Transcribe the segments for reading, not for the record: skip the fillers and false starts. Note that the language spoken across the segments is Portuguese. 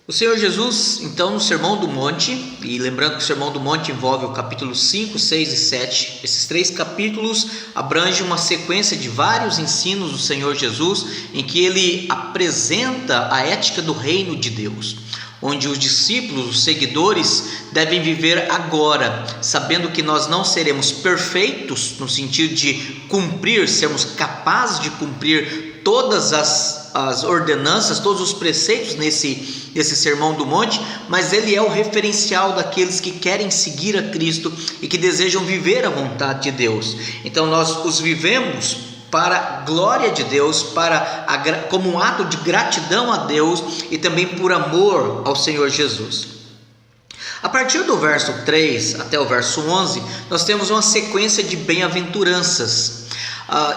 O Senhor Jesus, então, no Sermão do Monte, e lembrando que o Sermão do Monte envolve o capítulo 5, 6 e 7, esses 3 capítulos abrangem uma sequência de vários ensinos do Senhor Jesus, em que ele apresenta a ética do reino de Deus, onde os discípulos, os seguidores, devem viver agora, sabendo que nós não seremos perfeitos, no sentido de cumprir, sermos capazes de cumprir todas as ordenanças, todos os preceitos nesse Sermão do Monte, mas ele é o referencial daqueles que querem seguir a Cristo e que desejam viver a vontade de Deus. Então nós os vivemos para a glória de Deus, como um ato de gratidão a Deus e também por amor ao Senhor Jesus. A partir do verso 3 até o verso 11, nós temos uma sequência de bem-aventuranças.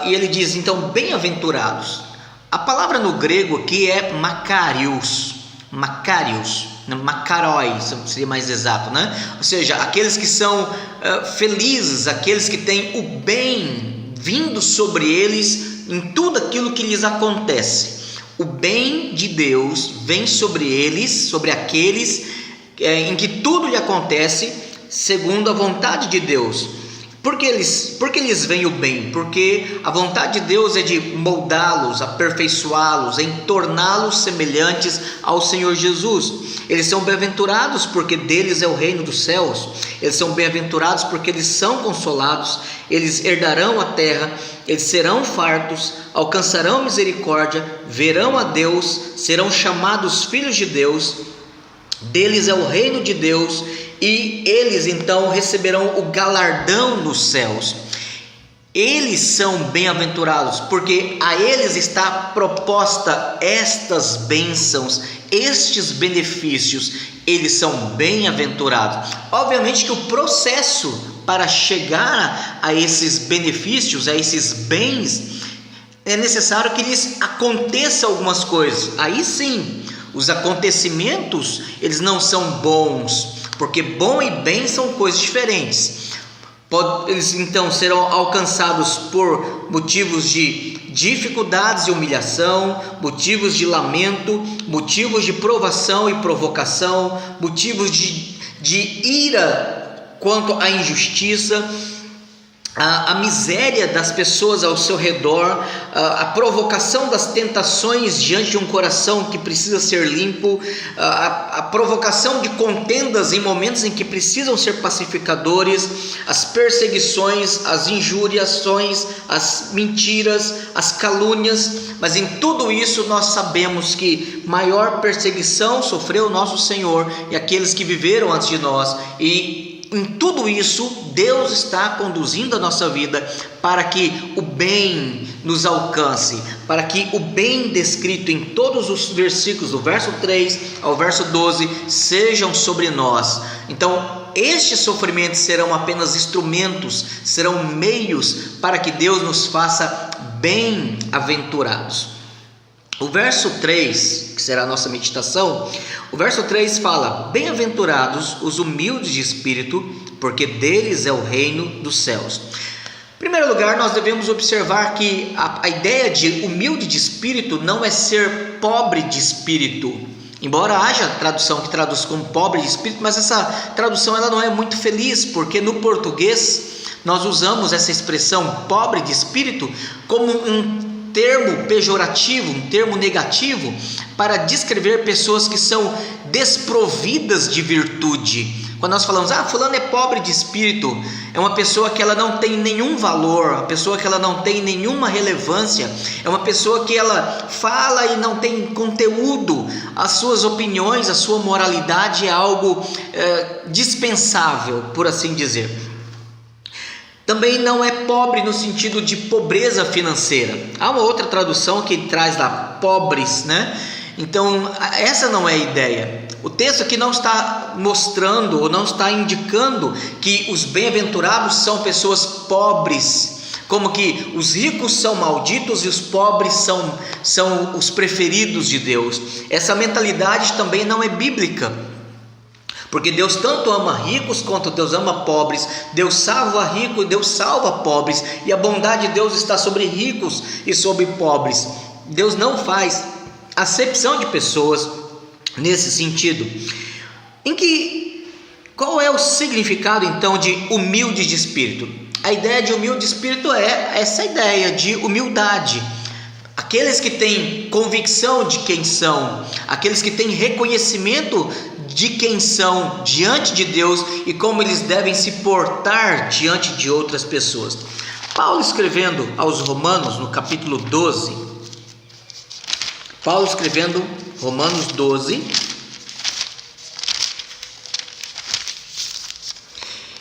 E ele diz, então, bem-aventurados. A palavra no grego aqui é makarios, makaróis, seria mais exato, né? Ou seja, aqueles que são felizes, aqueles que têm o bem vindo sobre eles em tudo aquilo que lhes acontece. O bem de Deus vem sobre eles, sobre aqueles em que tudo lhe acontece segundo a vontade de Deus. Por que lhes vem o bem? Porque a vontade de Deus é de moldá-los, aperfeiçoá-los, em torná-los semelhantes ao Senhor Jesus. Eles são bem-aventurados porque deles é o reino dos céus. Eles são bem-aventurados porque eles são consolados, eles herdarão a terra, eles serão fartos, alcançarão misericórdia, verão a Deus, serão chamados filhos de Deus. Deles é o reino de Deus e eles então receberão o galardão nos céus. Eles são bem-aventurados porque a eles está proposta estas bênçãos, estes benefícios. Eles são bem-aventurados. Obviamente que o processo para chegar a esses benefícios, a esses bens, é necessário que lhes aconteça algumas coisas. Aí sim, os acontecimentos, eles não são bons, porque bom e bem são coisas diferentes. Eles então serão alcançados por motivos de dificuldades e humilhação, motivos de lamento, motivos de provação e provocação, motivos de ira quanto à injustiça, a miséria das pessoas ao seu redor, a provocação das tentações diante de um coração que precisa ser limpo, a provocação de contendas em momentos em que precisam ser pacificadores, as perseguições, as injuriações, as mentiras, as calúnias. Mas em tudo isso nós sabemos que maior perseguição sofreu o nosso Senhor e aqueles que viveram antes de nós, e em tudo isso, Deus está conduzindo a nossa vida para que o bem nos alcance, para que o bem descrito em todos os versículos, do verso 3 ao verso 12, sejam sobre nós. Então, estes sofrimentos serão apenas instrumentos, serão meios para que Deus nos faça bem-aventurados. O verso 3, que será a nossa meditação, o verso 3 fala: bem-aventurados os humildes de espírito, porque deles é o reino dos céus. Em primeiro lugar, nós devemos observar que a ideia de humilde de espírito não é ser pobre de espírito. Embora haja tradução que traduz como pobre de espírito, mas essa tradução ela não é muito feliz, porque no português nós usamos essa expressão pobre de espírito como um termo pejorativo, um termo negativo, para descrever pessoas que são desprovidas de virtude. Quando nós falamos, fulano é pobre de espírito, é uma pessoa que ela não tem nenhum valor, uma pessoa que ela não tem nenhuma relevância, é uma pessoa que ela fala e não tem conteúdo, as suas opiniões, a sua moralidade é algo dispensável, por assim dizer. Também não é pobre no sentido de pobreza financeira. Há uma outra tradução que traz lá pobres, né? Então essa não é a ideia. O texto aqui não está mostrando ou não está indicando que os bem-aventurados são pessoas pobres, como que os ricos são malditos e os pobres são os preferidos de Deus. Essa mentalidade também não é bíblica. Porque Deus tanto ama ricos quanto Deus ama pobres. Deus salva ricos, Deus salva pobres. E a bondade de Deus está sobre ricos e sobre pobres. Deus não faz acepção de pessoas. nesse sentido. Qual é o significado então de humilde de espírito? A ideia de humilde de espírito é essa ideia de humildade. Aqueles que têm convicção de quem são, aqueles que têm reconhecimento de quem são diante de Deus e como eles devem se portar diante de outras pessoas. Paulo, escrevendo aos Romanos, no capítulo 12, Romanos 12,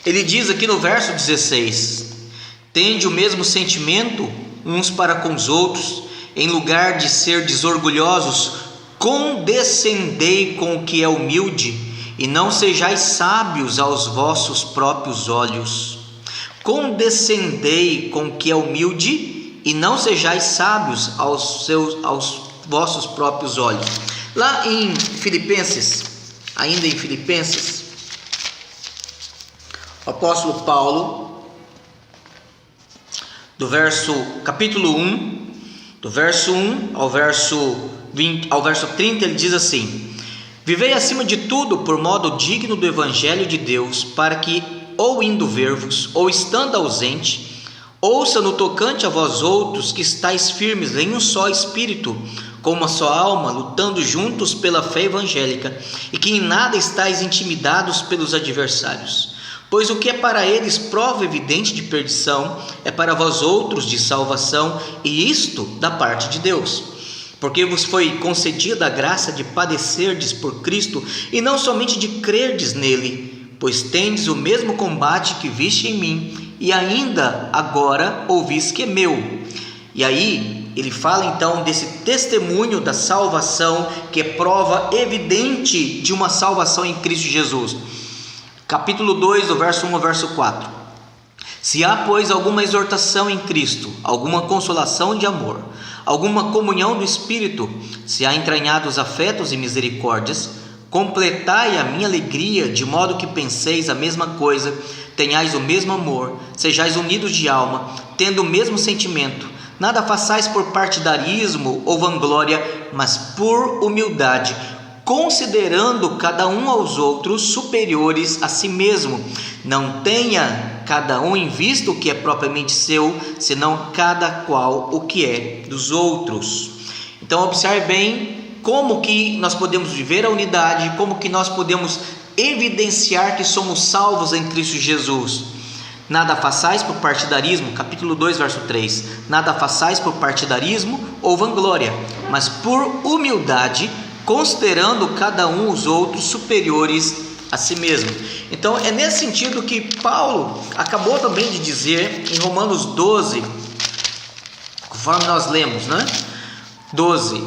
ele diz aqui no verso 16: tende o mesmo sentimento uns para com os outros, em lugar de ser desorgulhosos, condescendei com o que é humilde, e não sejais sábios aos vossos próprios olhos. Condescendei com o que é humilde, e não sejais sábios aos vossos próprios olhos. Lá em Filipenses, ainda em Filipenses, o apóstolo Paulo, capítulo 1, do verso 1 ao verso 30, ele diz assim: vivei acima de tudo por modo digno do evangelho de Deus, para que, ou indo ver-vos, ou estando ausente, ouça no tocante a vós outros que estáis firmes em um só espírito, com uma só alma, lutando juntos pela fé evangélica, e que em nada estáis intimidados pelos adversários. Pois o que é para eles prova evidente de perdição, é para vós outros de salvação, e isto da parte de Deus. Porque vos foi concedida a graça de padecerdes por Cristo, e não somente de crerdes nele, pois tendes o mesmo combate que viste em mim, e ainda agora ouvis que é meu. E aí ele fala então desse testemunho da salvação, que é prova evidente de uma salvação em Cristo Jesus. Capítulo 2, do verso 1 ao verso 4. Se há, pois, alguma exortação em Cristo, alguma consolação de amor, alguma comunhão do Espírito, se há entranhados afetos e misericórdias, completai a minha alegria, de modo que penseis a mesma coisa, tenhais o mesmo amor, sejais unidos de alma, tendo o mesmo sentimento. Nada façais por partidarismo ou vanglória, mas por humildade, considerando cada um aos outros superiores a si mesmo. Não tenha cada um em vista o que é propriamente seu, senão cada qual o que é dos outros. Então observe bem como que nós podemos viver a unidade, como que nós podemos evidenciar que somos salvos em Cristo Jesus. Nada façais por partidarismo, capítulo 2, verso 3. Nada façais por partidarismo ou vanglória, mas por humildade, considerando cada um os outros superiores a si mesmo. Então é nesse sentido que Paulo acabou também de dizer em Romanos 12, conforme nós lemos, 12: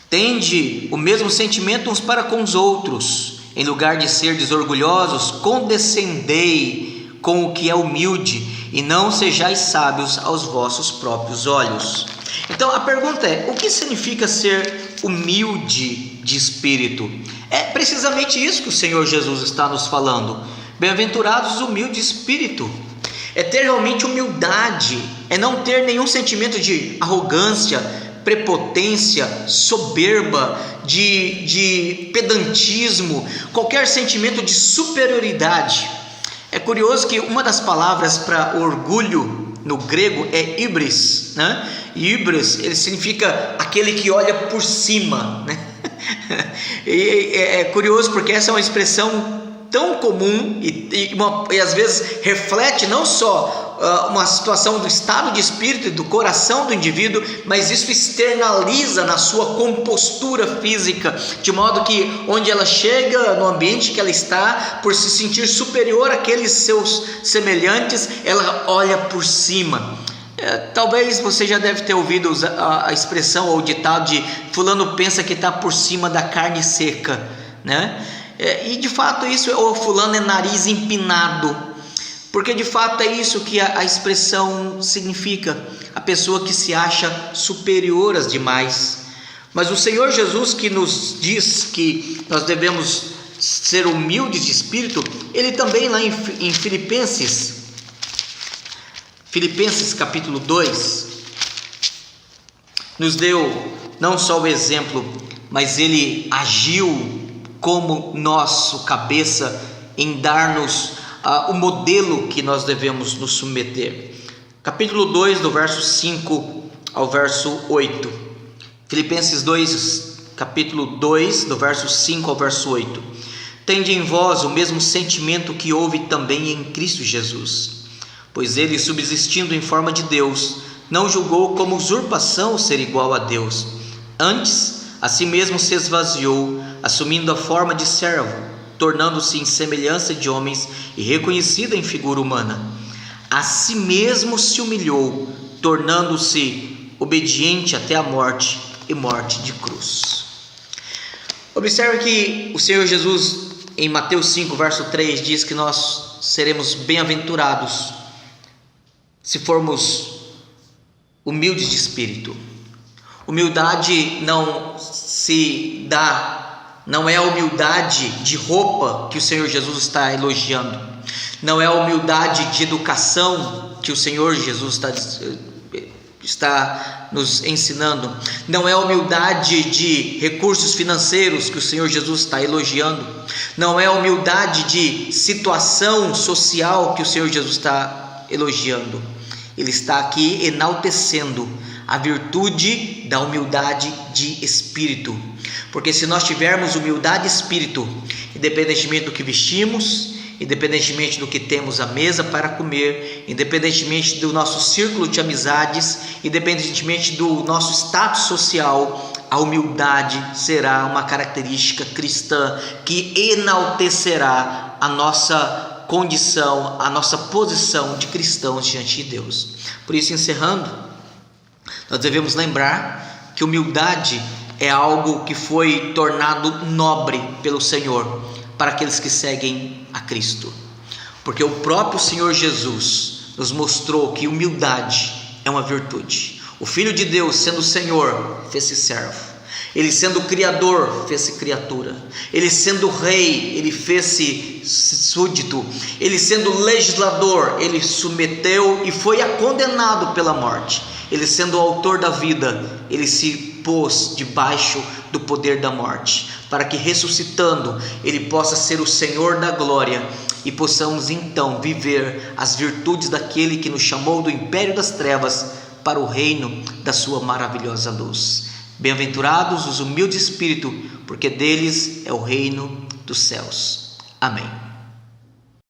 tende o mesmo sentimento uns para com os outros, em lugar de ser desorgulhosos, condescendei com o que é humilde, e não sejais sábios aos vossos próprios olhos. Então a pergunta é: o que significa ser humilde de espírito? É precisamente isso que o Senhor Jesus está nos falando. Bem-aventurados os humildes de espírito. É ter realmente humildade, é não ter nenhum sentimento de arrogância, prepotência, soberba, de pedantismo, qualquer sentimento de superioridade. É curioso que uma das palavras para orgulho no grego é hybris, Hybris, ele significa aquele que olha por cima, E é curioso porque essa é uma expressão tão comum e às vezes reflete não só uma situação do estado de espírito e do coração do indivíduo, mas isso externaliza na sua compostura física, de modo que onde ela chega, no ambiente que ela está, por se sentir superior àqueles seus semelhantes, ela olha por cima. Talvez você já deve ter ouvido a expressão ou o ditado de fulano pensa que está por cima da carne seca, e de fato isso, ou fulano é nariz empinado, porque de fato é isso que a expressão significa, a pessoa que se acha superior às demais. Mas o Senhor Jesus, que nos diz que nós devemos ser humildes de espírito, ele também lá em Filipenses nos não só o exemplo, mas ele agiu como nosso cabeça em dar-nos o modelo que nós devemos nos submeter. Capítulo 2, do verso 5 ao verso 8. Filipenses 2, capítulo 2, do verso 5 ao verso 8. Tende em vós o mesmo sentimento que houve também em Cristo Jesus, pois ele, subsistindo em forma de Deus, não julgou como usurpação ser igual a Deus. Antes, a si mesmo se esvaziou, assumindo a forma de servo, tornando-se em semelhança de homens e reconhecido em figura humana. A si mesmo se humilhou, tornando-se obediente até a morte e morte de cruz. Observe que o Senhor Jesus, em Mateus 5, verso 3, diz que nós seremos bem-aventurados se formos humildes de espírito. Humildade não se dá, não é a humildade de roupa que o Senhor Jesus está elogiando. Não é a humildade de educação que o Senhor Jesus está nos ensinando. Não é a humildade de recursos financeiros que o Senhor Jesus está elogiando. Não é a humildade de situação social que o Senhor Jesus está elogiando. Ele está aqui enaltecendo a virtude da humildade de espírito. Porque se nós tivermos humildade de espírito, independentemente do que vestimos, independentemente do que temos à mesa para comer, independentemente do nosso círculo de amizades, independentemente do nosso status social, a humildade será uma característica cristã que enaltecerá a nossa condição, a nossa posição de cristãos diante de Deus. Por isso, encerrando, nós devemos lembrar que humildade é algo que foi tornado nobre pelo Senhor para aqueles que seguem a Cristo, porque o próprio Senhor Jesus nos mostrou que humildade é uma virtude. O Filho de Deus, sendo Senhor, fez-se servo. Ele sendo Criador, fez-se criatura. Ele sendo Rei, ele fez-se súdito. Ele sendo legislador, ele submeteu e foi condenado pela morte. Ele sendo o autor da vida, ele se pôs debaixo do poder da morte, para que ressuscitando ele possa ser o Senhor da glória e possamos então viver as virtudes daquele que nos chamou do império das trevas para o reino da sua maravilhosa luz. Bem-aventurados os humildes de espírito, porque deles é o reino dos céus. Amém.